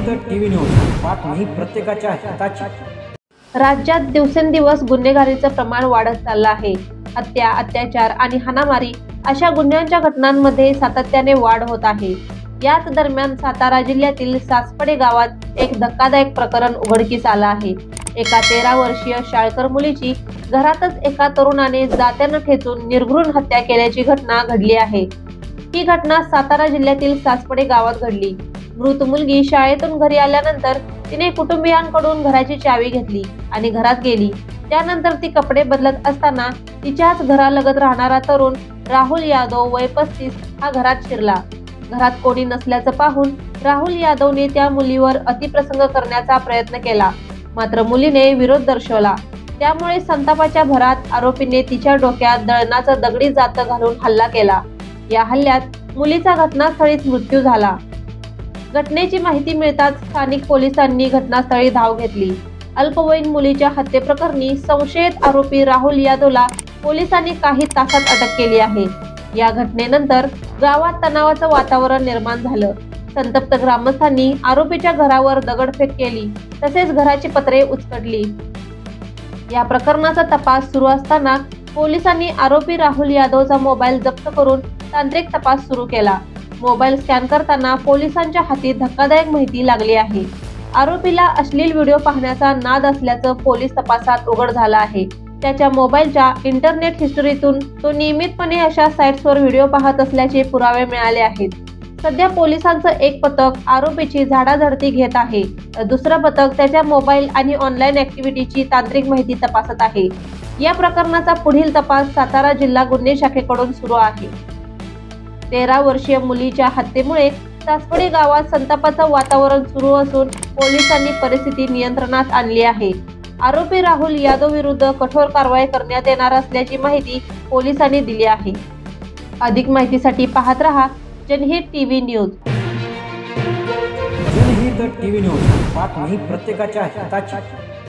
जनहित TV news, बातमी प्रत्येकाच्या हिताची। राज्यात दिवसेंदिवस गुन्हेगारीचं प्रमाण वाढत चाललं आहे। हत्या, अत्याचार आणि हाणामारी अशा गुन्ह्यांच्या घटनांमध्ये सातत्याने वाढ होत आहे। याच दरम्यान सातारा जिल्ह्यातील सासपडे गावात एक धक्कादायक प्रकरण उघडकीस आलं आहे। एका 13 वर्षीय शाळकर मुलीची घरातच एका तरुणाने जात्यानं ठेचून निर्घृण हत्या केल्याची घटना घडली आहे। ही घटना सातारा जिल्ह्यातील सासपडे गावात घडली। मृत मुलगी शाळेतून घरी आल्यानंतर तिने कुटुंबियांकडून घराची चावी घेतली आणि घरात गेली। त्यानंतर ती कपडे बदलत असताना तिच्याच घरालगत राहणारा तरुण राहुल यादव वय 35 हा घरात शिरला। घरात कोणी नसल्याचं पाहून राहुल यादवने त्या मुलीवर अतिप्रसंग करण्याचा प्रयत्न केला, मात्र मुलीने विरोध दर्शवला। त्यामुळे संतापाच्या भरात आरोपीने तिच्या डोक्यात दळणाचं दगडी जातं घालून हल्ला केला। या हल्ल्यात मुलीचा घटनास्थळीच मृत्यू झाला। घटनेची माहिती मिळताच स्थानिक पोलिसांनी घटनास्थळी धाव घेतली। अल्पवयीन मुलीच्या हत्येप्रकरणी संशयित आरोपी राहुल यादवला पोलिसांनी काही तासात अटक केली आहे। या घटनेनंतर गावात तणावाचं वातावरण निर्माण झालं। संतप्त ग्रामस्थांनी आरोपीच्या घरावर दगडफेक केली, तसेच घराची पत्रे उचकडली। या प्रकरणाचा तपास सुरू असताना पोलिसांनी आरोपी राहुल यादवचा मोबाईल जप्त करून तांत्रिक तपास सुरू केला। मोबाईल स्कॅन करताना पोलिसांच्या हाती धक्कादायक माहिती लागली आहे। आरोपीला अश्लील व्हिडिओ पाहण्याचा नाद असल्याचं पोलीस तपासात उघड झालं आहे। त्याच्या मोबाईलच्या इंटरनेट हिस्टरीतून तो नियमितपणे अशा साइट्सवर व्हिडिओ पाहत असल्याचे पुरावे मिळाले आहेत। सध्या पोलिसांचं एक पथक आरोपीची झाडाझडती घेत आहे, तर दुसरं पथक त्याच्या मोबाईल आणि ऑनलाईन ऍक्टिव्हिटीची तांत्रिक माहिती तपासत आहे। या प्रकरणाचा पुढील तपास सातारा जिल्हा गुन्हे शाखेकडून सुरू आहे। 13 वर्षीय मुलीच्या हत्येमुळे सासपडे गावात संतापाचं वातावरण सुरू असून पोलिसांनी परिस्थिती नियंत्रणात आणली आहे। आरोपी राहुल यादव विरुद्ध कठोर कारवाई करण्यात येणार असल्याची माहिती पोलिसांनी दिली आहे। अधिक माहितीसाठी पाहत रहा जनहित टीव्ही न्यूज। जनहित टीव्ही न्यूज, बातमी प्रत्येकाच्या हिताची।